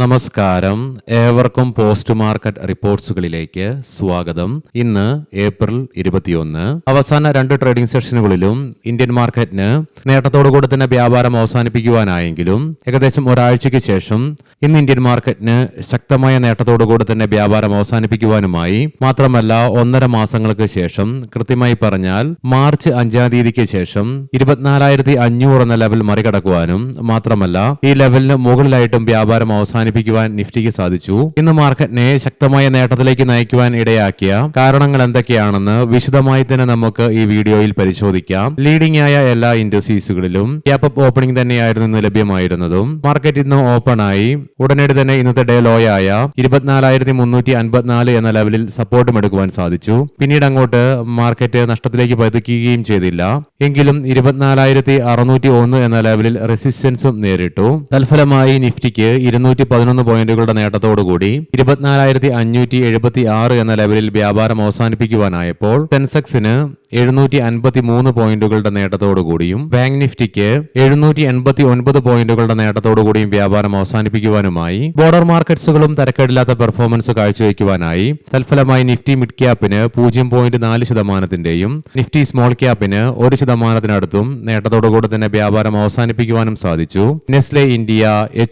നമസ്കാരം, ഏവർക്കും post market റിപ്പോർട്ട്സുകളിലേക്ക് സ്വാഗതം. ഇന്ന് ഏപ്രിൽ 21. അവസാന 2 ട്രേഡിംഗ് സെഷനുകളിലും ഇന്ത്യൻ മാർക്കറ്റിന് നേട്ടത്തോടുകൂടി തന്നെ വ്യാപാരം അവസാനിപ്പിക്കുവാനായെങ്കിലും ഏകദേശം ഒരാഴ്ചയ്ക്ക് ശേഷം ഇന്ന് ഇന്ത്യൻ മാർക്കറ്റിന് ശക്തമായ നേട്ടത്തോടുകൂടി തന്നെ വ്യാപാരം അവസാനിപ്പിക്കുവാനുമായി, മാത്രമല്ല 1.5 മാസങ്ങൾക്ക് ശേഷം, കൃത്യമായി പറഞ്ഞാൽ മാർച്ച് 5-ാം തീയതിക്ക് ശേഷം 24,500 എന്ന ലെവൽ മറികടക്കുവാനും, മാത്രമല്ല ഈ ലെവലിന് മുകളിലായിട്ടും വ്യാപാരം അവസാനിപ്പിക്കുവാൻ നിഫ്റ്റിക്ക് സാധിച്ചു. ഇന്ന് മാർക്കറ്റിനെ ശക്തമായ നേട്ടത്തിലേക്ക് നയിക്കുവാൻ ഇടയാക്കിയ കാരണങ്ങൾ എന്തൊക്കെയാണെന്ന് വിശദമായി തന്നെ നമുക്ക് ഈ വീഡിയോയിൽ പരിശോധിക്കാം. ലീഡിംഗ് ആയ എല്ലാ ഇൻഡസ്ട്രീസുകളിലും ഗ്യാപ് അപ്പ് ഓപ്പണിംഗ് തന്നെയായിരുന്നു ഇന്ന് ലഭ്യമായിരുന്നതും. മാർക്കറ്റ് ഇന്ന് ഓപ്പൺ ആയി ഉടനടി തന്നെ ഇന്നത്തെ ഡേ ലോ ആയ 24,354 എന്ന ലെവലിൽ സപ്പോർട്ടും എടുക്കുവാൻ സാധിച്ചു. പിന്നീട് അങ്ങോട്ട് മാർക്കറ്റ് നഷ്ടത്തിലേക്ക് പതിക്കുകയും ചെയ്തില്ല. എങ്കിലും 24,601 എന്ന ലെവലിൽ റെസിസ്റ്റൻസും നേരിട്ടു. തൽഫലമായി നിഫ്റ്റിക്ക് 211 പോയിന്റുകളുടെ നേട്ടത്തോടുകൂടി 24,576 എന്ന ലെവലിൽ വ്യാപാരം അവസാനിപ്പിക്കുവാനായപ്പോൾ സെൻസെക്സിന് 753 പോയിന്റുകളുടെ നേട്ടത്തോടുകൂടിയും ബാങ്ക് നിഫ്റ്റിക്ക് 789 പോയിന്റുകളുടെ നേട്ടത്തോടുകൂടിയും വ്യാപാരം അവസാനിപ്പിക്കുവാനുമായി. ബോർഡർ മാർക്കറ്റ്സുകളും തരക്കേടില്ലാത്ത പെർഫോമൻസ് കാഴ്ചവെക്കുവാനായി. തൽഫലമായി നിഫ്റ്റി മിഡ് ക്യാപ്പിന് 0.4%, നിഫ്റ്റി സ്മോൾ ക്യാപ്പിന് 1%-അടുത്തും നേട്ടത്തോടുകൂടി തന്നെ വ്യാപാരം അവസാനിപ്പിക്കുവാനും സാധിച്ചു. Nestle India,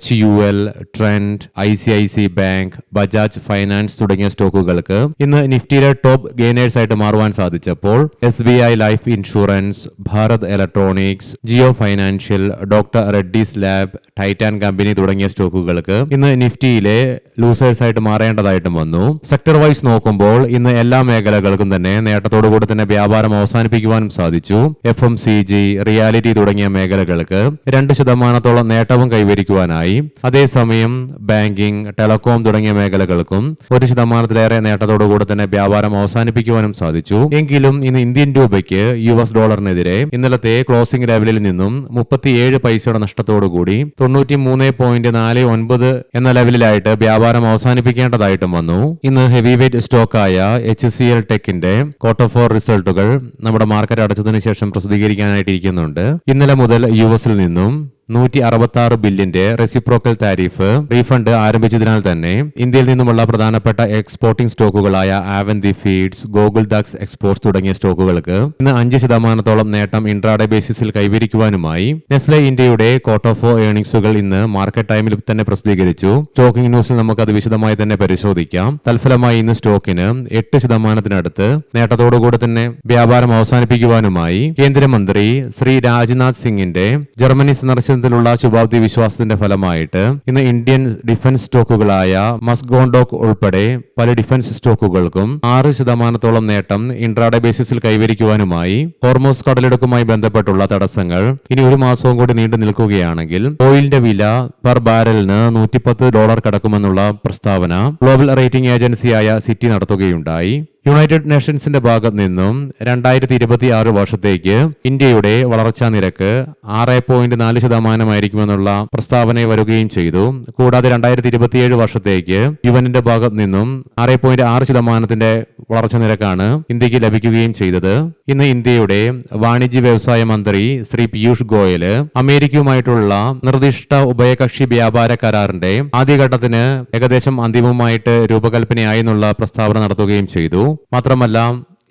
HUL, Trent, ICICI bank, Bajaj finance തുടങ്ങിയ സ്റ്റോക്കുകൾക്ക് ഇന്ന് നിഫ്റ്റിയിലെ ടോപ്പ് ഗെയിനേഴ്സ് ആയിട്ട് മാറുവാൻ സാധിച്ചപ്പോൾ SBI life insurance, Bharat electronics, Jio financial, doctor Reddy's lab, Titan company തുടങ്ങിയ സ്റ്റോക്കുകൾക്ക് ഇന്ന് നിഫ്റ്റിയിലെ ലൂസേഴ്സ് ആയിട്ട് മാറേണ്ടതായിട്ടും വന്നു. സെക്ടർ വൈസ് നോക്കുമ്പോൾ ഇന്ന് എല്ലാ മേഖലകൾക്കും തന്നെ നേട്ടത്തോടുകൂടി തന്നെ വ്യാപാരം അവസാനിപ്പിക്കുവാനും സാധിച്ചു. FMCG, റിയാലിറ്റി തുടങ്ങിയ മേഖലകൾക്ക് 2% നേട്ടവും കൈവരിക്കുവാനായി. അതേസമയം ബാങ്കിംഗ്, ടെലികോം തുടങ്ങിയ മേഖലകൾക്കും 1%-ലേറെ നേട്ടത്തോടുകൂടി തന്നെ വ്യാപാരം അവസാനിപ്പിക്കുവാനും സാധിച്ചു. എങ്കിലും ഇന്ന് ഇന്ത്യൻ രൂപയ്ക്ക് US ഡോളറിനെതിരെ ഇന്നലത്തെ ക്ലോസിംഗ് ലെവലിൽ നിന്നും 37 പൈസയുടെ നഷ്ടത്തോടുകൂടി 93.49 എന്ന ലെവലിലായിട്ട് വ്യാപാരം അവസാനിപ്പിക്കേണ്ടതായിട്ടും വന്നു. ഇന്ന് ഹെവി വെയിറ്റ് സ്റ്റോക്കായ HCL ടെക്കിന്റെ ക്വാർട്ടർ 4 റിസൾട്ടുകൾ നമ്മുടെ മാർക്കറ്റ് അടച്ചതിനു ശേഷം പ്രസിദ്ധീകരിക്കാനായിട്ടിരിക്കുന്നുണ്ട്. ഇന്നലെ മുതൽ US നിന്നും 166 ബില്യന്റെ റെസിപ്രോക്കൽ താരിഫ് റീഫണ്ട് ആരംഭിച്ചതിനാൽ തന്നെ ഇന്ത്യയിൽ നിന്നുമുള്ള പ്രധാനപ്പെട്ട exporting സ്റ്റോക്കുകളായ Avanti feeds, Gokul ദാക്സ് exports തുടങ്ങിയ സ്റ്റോക്കുകൾക്ക് ഇന്ന് 5% നേട്ടം ഇൻട്രാഡേ ബേസിസിൽ കൈവരിക്കുവാനുമായി. നെസ്ലെ ഇന്ത്യയുടെ ക്വാർട്ടർ 4 ഏർണിംഗ്സുകൾ ഇന്ന് മാർക്കറ്റ് ടൈമിൽ തന്നെ പ്രസിദ്ധീകരിച്ചു. സ്റ്റോക്കിംഗ് ന്യൂസിൽ നമുക്ക് അത് വിശദമായി തന്നെ പരിശോധിക്കാം. തൽഫലമായി ഇന്ന് സ്റ്റോക്കിന് 8%-അടുത്ത് നേട്ടത്തോടുകൂടി തന്നെ വ്യാപാരം അവസാനിപ്പിക്കുവാനുമായി. കേന്ദ്രമന്ത്രി ശ്രീ രാജ്നാഥ് സിംഗിന്റെ ജർമ്മനി സന്ദർശനത്തിലുള്ള ശുഭാപ്തി വിശ്വാസത്തിന്റെ ഫലമായിട്ട് ഇന്ന് ഇന്ത്യൻ ഡിഫൻസ് സ്റ്റോക്കുകളായ മസ്ഗോണ്ടോക്ക് ഉൾപ്പെടെ പല ഡിഫൻസ് സ്റ്റോക്കുകൾക്കും 6% നേട്ടം ഇൻട്രാഡേ ബേസിസിൽ കൈവരിക്കുവാനുമായി. ഹോർമോസ് കടലിടുക്കുമായി ബന്ധപ്പെട്ടുള്ള തടസ്സങ്ങൾ ഇനി 1 മാസവും കൂടി നീണ്ടു നിൽക്കുകയാണെങ്കിൽ ഓയിലിന്റെ വില പെർ ബാരലിന് $110 കടക്കുമെന്നുള്ള പ്രസ്താവന ഗ്ലോബൽ റേറ്റിംഗ് ഏജൻസിയായ സിറ്റി നടത്തുകയുണ്ടായി. യുണൈറ്റഡ് നേഷൻസിന്റെ ഭാഗത്ത് നിന്നും 2026 വർഷത്തേക്ക് ഇന്ത്യയുടെ വളർച്ചാ നിരക്ക് 6.4% പ്രസ്താവന വരികയും ചെയ്തു. കൂടാതെ 2027 വർഷത്തേക്ക് യുവനിന്റെ ഭാഗത്ത് നിന്നും 6.6% വളർച്ചാ നിരക്കാണ് ഇന്ത്യക്ക് ലഭിക്കുകയും ചെയ്തത്. ഇന്ന് ഇന്ത്യയുടെ വാണിജ്യ വ്യവസായ മന്ത്രി ശ്രീ പീയൂഷ് ഗോയല് അമേരിക്കയുമായിട്ടുള്ള നിർദ്ദിഷ്ട ഉഭയകക്ഷി വ്യാപാര കരാറിന്റെ ആദ്യഘട്ടത്തിന് ഏകദേശം അന്തിമമായിട്ട് രൂപകൽപ്പനയായി എന്നുള്ള പ്രസ്താവന നടത്തുകയും ചെയ്തു. മാത്രമല്ല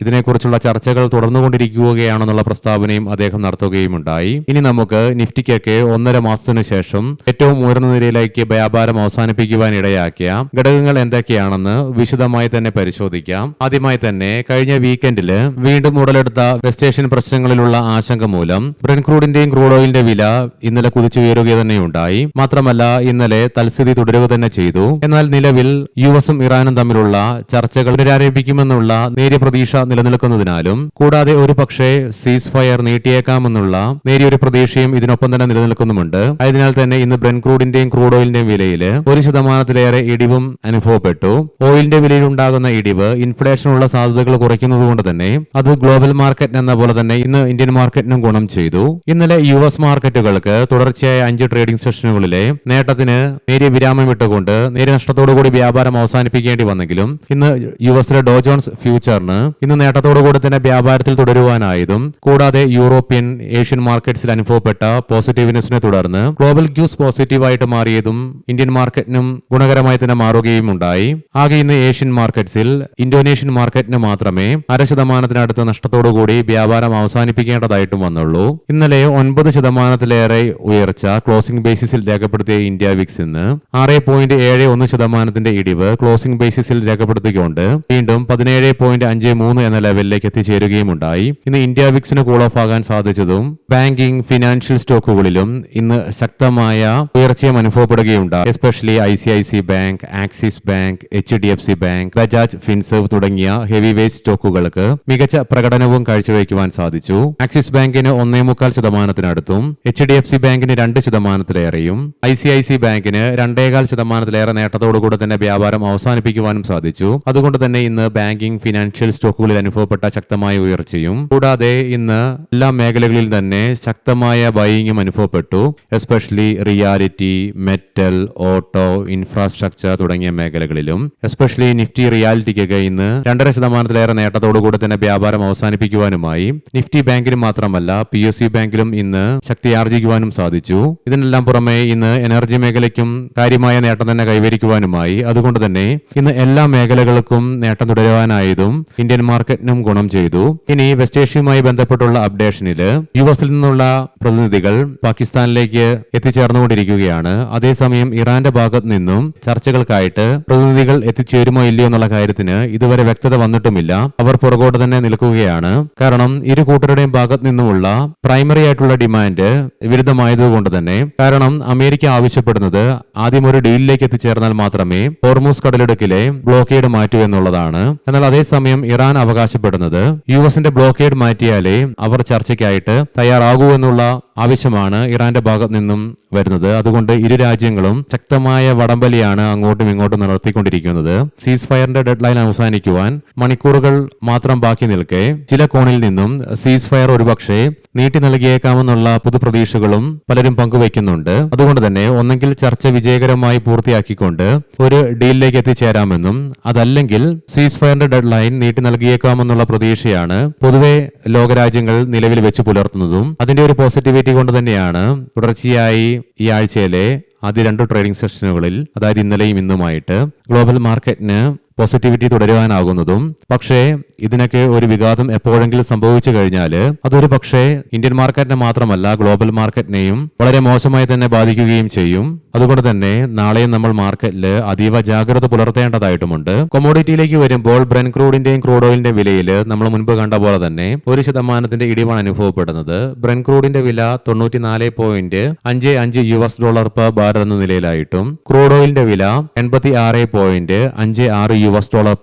ഇതിനെക്കുറിച്ചുള്ള ചർച്ചകൾ തുടർന്നുകൊണ്ടിരിക്കുകയാണെന്നുള്ള പ്രസ്താവനയും അദ്ദേഹം നടത്തുകയുമുണ്ടായി. ഇനി നമുക്ക് നിഫ്റ്റിക്കൊക്കെ 1.5 മാസത്തിനു ശേഷം ഏറ്റവും ഉയർന്ന നിലയിലേക്ക് വ്യാപാരം അവസാനിപ്പിക്കുവാൻ ഇടയാക്കിയ ഘടകങ്ങൾ എന്തൊക്കെയാണെന്ന് വിശദമായി തന്നെ പരിശോധിക്കാം. ആദ്യമായി തന്നെ കഴിഞ്ഞ വീക്കെൻഡില് വീണ്ടും ഉടലെടുത്ത വെസ്റ്റ് ഏഷ്യൻ പ്രശ്നങ്ങളിലുള്ള ആശങ്ക മൂലം ബ്രെന്റ് ക്രൂഡിന്റെയും ക്രൂഡ് ഓയിലിന്റെ വില ഇന്നലെ കുതിച്ചുയരുക തന്നെയുണ്ടായി. മാത്രമല്ല ഇന്നലെ തൽസ്ഥിതി തുടരുക തന്നെ ചെയ്തു. എന്നാൽ നിലവിൽ US-ഉം ഇറാനും തമ്മിലുള്ള ചർച്ചകൾ പുനരാരംഭിക്കുമെന്നുള്ള നേരിയ പ്രതീക്ഷ നിലനിൽക്കുന്നതിനാലും കൂടാതെ ഒരു പക്ഷേ സീസ് ഫയർ നീട്ടിയേക്കാമെന്നുള്ള നേരിയൊരു പ്രതീക്ഷയും ഇതിനൊപ്പം തന്നെ നിലനിൽക്കുന്നുമുണ്ട്. അതിനാൽ തന്നെ ഇന്ന് ബ്രെന്റ് ക്രൂഡിന്റെയും ക്രൂഡ് ഓയിലിന്റെയും വിലയിൽ 1%-ലേറെ ഇടിവും അനുഭവപ്പെട്ടു. ഓയിലിന്റെ വിലയിൽ ഉണ്ടാകുന്ന ഇടിവ് ഇൻഫ്ലേഷനുള്ള സാധ്യതകൾ കുറയ്ക്കുന്നതുകൊണ്ട് തന്നെ അത് ഗ്ലോബൽ മാർക്കറ്റ് എന്ന പോലെ തന്നെ ഇന്ന് ഇന്ത്യൻ മാർക്കറ്റിനും ഗുണം ചെയ്തു. ഇന്നലെ US മാർക്കറ്റുകൾക്ക് തുടർച്ചയായ 5 ട്രേഡിംഗ് സെഷനുകളിലെ നേട്ടത്തിന് നേരിയ വിരാമം ഇട്ടുകൊണ്ട് നേരിയ നഷ്ടത്തോടുകൂടി വ്യാപാരം അവസാനിപ്പിക്കേണ്ടി വന്നെങ്കിലും ഇന്ന് US-ലെ ഡോ ജോൺസ് ഫ്യൂച്ചറിന് ഇന്ന് ഇന്ന് നേട്ടത്തോടുകൂടി തന്നെ വ്യാപാരത്തിൽ തുടരുവാനായതും കൂടാതെ യൂറോപ്യൻ ഏഷ്യൻ മാർക്കറ്റ്സിൽ അനുഭവപ്പെട്ട പോസിറ്റീവ്നെസിനെ തുടർന്ന് ഗ്ലോബൽ ക്യൂസ് പോസിറ്റീവായിട്ട് മാറിയതും ഇന്ത്യൻ മാർക്കറ്റിനും ഗുണകരമായി തന്നെ മാറുകയും ഉണ്ടായി. ആകെ ഇന്ന് ഏഷ്യൻ മാർക്കറ്റ്സിൽ ഇന്തോനേഷ്യൻ മാർക്കറ്റിന് മാത്രമേ 0.5% നഷ്ടത്തോടുകൂടി വ്യാപാരം അവസാനിപ്പിക്കേണ്ടതായിട്ടും വന്നുള്ളൂ. ഇന്നലെ 9% ഉയർച്ച ക്ലോസിംഗ് ബേസിസിൽ രേഖപ്പെടുത്തിയ ഇന്ത്യ വിക്സ് ഇന്ന് 6.71% ഇടിവ് ക്ലോസിംഗ് ബേസിസിൽ രേഖപ്പെടുത്തിക്കൊണ്ട് വീണ്ടും 17.53 എന്ന ലെവലിലേക്ക് എത്തിച്ചേരുകയും ഉണ്ടായി. ഇന്ന് ഇന്ത്യ വിക്സിന് കൂൾ ഓഫ് ആകാൻ സാധിച്ചതും ബാങ്കിംഗ് ഫിനാൻഷ്യൽ സ്റ്റോക്കുകളിലും ഇന്ന് ശക്തമായ ഉയർച്ചയും അനുഭവപ്പെടുകയുണ്ടായി. Especially ICICI bank, Axis bank, HDFC bank, Bajaj Finserv തുടങ്ങിയ ഹെവി വെയ്റ്റ് സ്റ്റോക്കുകൾക്ക് മികച്ച പ്രകടനവും കാഴ്ചവെക്കുവാൻ സാധിച്ചു. ആക്സിസ് ബാങ്കിന് 1.25%, HDFC ബാങ്കിന് 2%, ICICI ബാങ്കിന് 2.25% നേട്ടത്തോടുകൂടി തന്നെ വ്യാപാരം അവസാനിപ്പിക്കുവാനും സാധിച്ചു. അതുകൊണ്ട് തന്നെ ഇന്ന് ബാങ്കിംഗ് ഫിനാൻഷ്യൽ സ്റ്റോക്കുകളിൽ അനുഭവപ്പെട്ട ശക്തമായ ഉയർച്ചയും കൂടാതെ ഇന്ന് എല്ലാ മേഖലകളിൽ തന്നെ ശക്തമായ ബൈയിങ്ങും അനുഭവപ്പെട്ടു. Especially reality, metal, auto, infrastructure തുടങ്ങിയ മേഖലകളിലും എസ്പെഷ്യലി നിഫ്റ്റി റിയാലിറ്റിക്കൊക്കെ ഇന്ന് 2.5% നേട്ടത്തോടുകൂടി തന്നെ വ്യാപാരം അവസാനിപ്പിക്കുവാനുമായി നിഫ്റ്റി ബാങ്കിനും മാത്രമല്ല PSU ബാങ്കിലും ഇന്ന് ശക്തിയാർജിക്കുവാനും സാധിച്ചു. ഇതിനെല്ലാം പുറമെ ഇന്ന് എനർജി മേഖലയ്ക്കും കാര്യമായ നേട്ടം തന്നെ കൈവരിക്കുവാനുമായി. അതുകൊണ്ട് തന്നെ ഇന്ന് എല്ലാ മേഖലകൾക്കും നേട്ടം തുടരുവാനായതും ഇന്ത്യൻ മാർക്കറ്റിനും ഗുണം ചെയ്തു. ഇനി വെസ്റ്റ് ഏഷ്യയുമായി ബന്ധപ്പെട്ടുള്ള അപ്ഡേഷനിൽ US-ൽ നിന്നുള്ള പ്രതിനിധികൾ പാകിസ്ഥാനിലേക്ക് എത്തിച്ചേർന്നുകൊണ്ടിരിക്കുകയാണ്. അതേസമയം ഇറാന്റെ ഭാഗത്ത് നിന്നും ചർച്ചകൾക്കായിട്ട് പ്രതിനിധികൾ എത്തിച്ചേരുമോ ഇല്ലയോ എന്നുള്ള കാര്യത്തിന് ഇതുവരെ വ്യക്തത വന്നിട്ടുമില്ല. അവർ പുറകോട്ട് തന്നെ നിൽക്കുകയാണ്. കാരണം ഇരു കൂട്ടരുടെയും ഭാഗത്ത് നിന്നുമുള്ള പ്രൈമറി ആയിട്ടുള്ള ഡിമാൻഡ് വിരുദ്ധമായതുകൊണ്ട് തന്നെ. കാരണം അമേരിക്ക ആവശ്യപ്പെടുന്നത് ആദ്യം ഒരു ഡീലിലേക്ക് എത്തിച്ചേർന്നാൽ മാത്രമേ ഹോർമൂസ് കടലിടുക്കിലെ ബ്ലോക്കേഡ് മാറ്റൂ എന്നുള്ളതാണ്. എന്നാൽ അതേസമയം ഇറാൻ അവകാശപ്പെടുന്നത് US-ന്റെ ബ്ലോക്കേഡ് മാറ്റിയാലേ അവർ ചർച്ചയ്ക്കായിട്ട് തയ്യാറാകൂ എന്നുള്ള ആവശ്യമാണ് ഇറാന്റെ ഭാഗത്ത് നിന്നും വരുന്നത്. അതുകൊണ്ട് ഇരു രാജ്യങ്ങളും ശക്തമായ വടംവലിയാണ് അങ്ങോട്ടും ഇങ്ങോട്ടും നടത്തിക്കൊണ്ടിരിക്കുന്നത്. സീസ് ഫയറിന്റെ ഡെഡ് ലൈൻ അവസാനിക്കുവാൻ മണിക്കൂറുകൾ മാത്രം ബാക്കി നിൽക്കെ ചില കോണിൽ നിന്നും സീസ് ഫയർ ഒരുപക്ഷെ നീട്ടി നൽകിയേക്കാമെന്നുള്ള പുതുപ്രതീക്ഷകളും പലരും പങ്കുവയ്ക്കുന്നുണ്ട്. അതുകൊണ്ട് തന്നെ ഒന്നെങ്കിൽ ചർച്ച വിജയകരമായി പൂർത്തിയാക്കിക്കൊണ്ട് ഒരു ഡീലിലേക്ക് എത്തിച്ചേരാമെന്നും അതല്ലെങ്കിൽ സീസ് ഫയറിന്റെ ഡെഡ് ലൈൻ നീട്ടി നൽകിയേക്കാമെന്നുള്ള പ്രതീക്ഷയാണ് പൊതുവെ ലോകരാജ്യങ്ങൾ നിലവിൽ വെച്ച് പുലർത്തുന്നതും. അതിന്റെ ഒരു പോസിറ്റിവിറ്റി കൊണ്ട് തന്നെയാണ് തുടർച്ചയായി ഈ ആഴ്ചയിലെ ആദ്യ 2 ട്രേഡിംഗ് സെഷനുകളിൽ, അതായത് ഇന്നലെയും ഇന്നുമായിട്ട് ഗ്ലോബൽ മാർക്കറ്റിന് പോസിറ്റിവിറ്റി തുടരുവാനാകുന്നതും. പക്ഷേ ഇതിനൊക്കെ ഒരു വിഘാതം എപ്പോഴെങ്കിലും സംഭവിച്ചു കഴിഞ്ഞാൽ അതൊരു പക്ഷേ ഇന്ത്യൻ മാർക്കറ്റിനെ മാത്രമല്ല ഗ്ലോബൽ മാർക്കറ്റിനെയും വളരെ മോശമായി തന്നെ ബാധിക്കുകയും ചെയ്യും. അതുകൊണ്ട് തന്നെ നാളെയും നമ്മൾ മാർക്കറ്റിൽ അതീവ ജാഗ്രത പുലർത്തേണ്ടതായിട്ടുമുണ്ട്. കൊമോഡിറ്റിയിലേക്ക് വരുമ്പോൾ ബ്രെൻ ക്രൂഡിന്റെയും ക്രൂഡ് ഓയിലിന്റെ വിലയിൽ നമ്മൾ മുൻപ് കണ്ട പോലെ തന്നെ 1% ഇടിവാണ് അനുഭവപ്പെടുന്നത്. ബ്രെൻ ക്രൂഡിന്റെ വില $94.55 പെർ ബാരൽ എന്ന നിലയിലായിട്ടും ക്രൂഡ് ഓയിലിന്റെ വില $86.56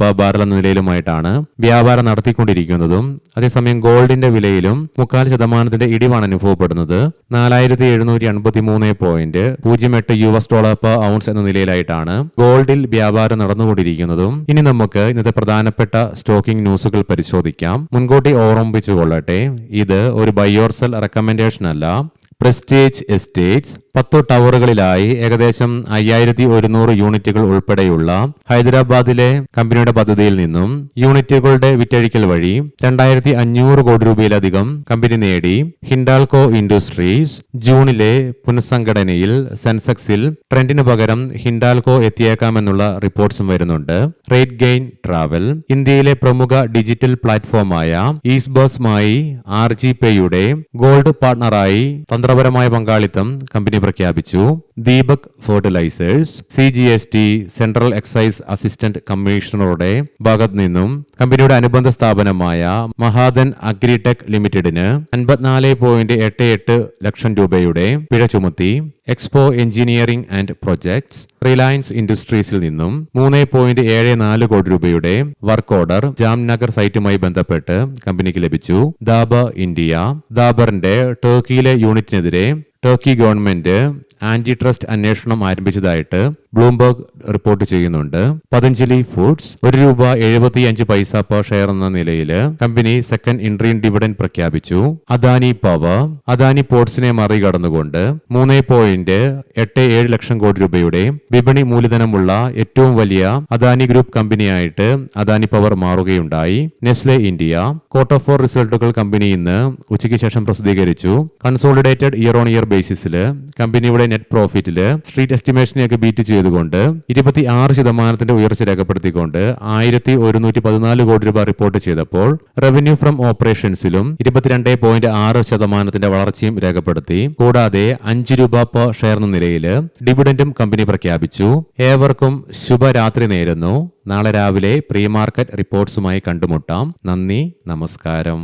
പെർ ബാരൽ എന്ന നിലയിലുമായിട്ടാണ് വ്യാപാരം നടത്തിക്കൊണ്ടിരിക്കുന്നതും. അതേസമയം ഗോൾഡിന്റെ വിലയിലും 0.25% ഇടിവാണ് അനുഭവപ്പെടുന്നത്. $4,753.08 പെർ ഔൺസ് എന്ന നിലയിലായിട്ടാണ് ഗോൾഡിൽ വ്യാപാരം നടന്നുകൊണ്ടിരിക്കുന്നതും. ഇനി നമുക്ക് ഇന്നത്തെ പ്രധാനപ്പെട്ട സ്റ്റോക്കിംഗ് ന്യൂസുകൾ പരിശോധിക്കാം. മുൻകൂട്ടി ഓർമ്മിപ്പിച്ചുകൊള്ളട്ടെ, ഇത് ഒരു ബൈ ഓർ സെൽ റെക്കമെൻഡേഷൻ അല്ല. പ്രസ്റ്റീജ് എസ്റ്റേറ്റ്സ് 10 ടവറുകളിലായി ഏകദേശം 5100 യൂണിറ്റുകൾ ഉൾപ്പെടെയുള്ള ഹൈദരാബാദിലെ കമ്പനിയുടെ പദ്ധതിയിൽ നിന്നും യൂണിറ്റുകളുടെ വിറ്റഴിക്കൽ വഴി 2500 കോടി രൂപയിലധികം കമ്പനി നേടി. ഹിൻഡാൽകോ ഇൻഡസ്ട്രീസ് ജൂണിലെ പുനഃസംഘടനയിൽ സെൻസെക്സിൽ ട്രെൻഡിന് പകരം ഹിൻഡാൽകോ എത്തിയേക്കാമെന്നുള്ള റിപ്പോർട്ട്സും വരുന്നുണ്ട്. റേറ്റ് ഗെയിൻ ട്രാവൽ ഇന്ത്യയിലെ പ്രമുഖ ഡിജിറ്റൽ പ്ലാറ്റ്ഫോമായ ഈസ്ബോസുമായി RGPayയുടെ ഗോൾഡ് പാർട്ണറായി തന്ത്രപരമായ പങ്കാളിത്തം കമ്പനി പ്രഖ്യാപിച്ചു. Deepak fertilisers CGST central excise assistant കമ്മീഷണറുടെ ഭാഗത്ത് നിന്നും കമ്പനിയുടെ അനുബന്ധ സ്ഥാപനമായ മഹാദൻ അഗ്രിടെക് ലിമിറ്റഡിന് 54.88 ലക്ഷം രൂപയുടെ പിഴ ചുമത്തി. Expo engineering and projects Reliance ഇൻഡസ്ട്രീസിൽ നിന്നും 3.74 കോടി രൂപയുടെ വർക്ക് ഓർഡർ ജാംനഗർ സൈറ്റുമായി ബന്ധപ്പെട്ട് കമ്പനിക്ക് ലഭിച്ചു. ദാബർ ഇന്ത്യ ദാബറിന്റെ ടർക്കിയിലെ യൂണിറ്റിനെതിരെ ടർക്കി ഗവൺമെന്റ് ആന്റി ട്രസ്റ്റ് അന്വേഷണം ആരംഭിച്ചതായിട്ട് ബ്ലൂംബർഗ് റിപ്പോർട്ട് ചെയ്യുന്നുണ്ട്. പതഞ്ജലി ഫുഡ്സ് ₹1.75 പെർ ഷെയർ എന്ന നിലയിൽ കമ്പനി സെക്കൻഡ് ഇൻട്രീം ഡിവിഡൻഡ് പ്രഖ്യാപിച്ചു. അദാനി പവർ അദാനി പോർട്സിനെ മറികടന്നുകൊണ്ട് 3.87 ലക്ഷം കോടി രൂപയുടെ വിപണി മൂലധനമുള്ള ഏറ്റവും വലിയ അദാനി ഗ്രൂപ്പ് കമ്പനിയായിട്ട് അദാനി പവർ മാറുകയുണ്ടായി. നെസ്ലെ ഇന്ത്യ ക്വാർട്ടർ 4 റിസൾട്ടുകൾ കമ്പനി ഇന്ന് ഉച്ചയ്ക്ക് ശേഷം പ്രസിദ്ധീകരിച്ചു. കൺസോളിഡേറ്റഡ് ഇയർ ഓൺ ഇയർ ബേസിസിൽ കമ്പനിയുടെ നെറ്റ് പ്രോഫിറ്റില് സ്ട്രീറ്റ് എസ്റ്റിമേഷനെയൊക്കെ ബീറ്റ് ചെയ്തുകൊണ്ട് 26% ഉയർച്ച രേഖപ്പെടുത്തിക്കൊണ്ട് 1114 കോടി രൂപ റിപ്പോർട്ട് ചെയ്തപ്പോൾ റവന്യൂ ഫ്രം ഓപ്പറേഷൻസിലും 22.6% വളർച്ചയും രേഖപ്പെടുത്തി. കൂടാതെ ₹5 പെർ ഷെയർ എന്ന നിലയിൽ ഡിവിഡൻഡും കമ്പനി പ്രഖ്യാപിച്ചു. ഏവർക്കും ശുഭരാത്രി നേരുന്നു. നാളെ രാവിലെ പ്രീ മാർക്കറ്റ് റിപ്പോർട്ട്സുമായി കണ്ടുമുട്ടാം. നന്ദി, നമസ്കാരം.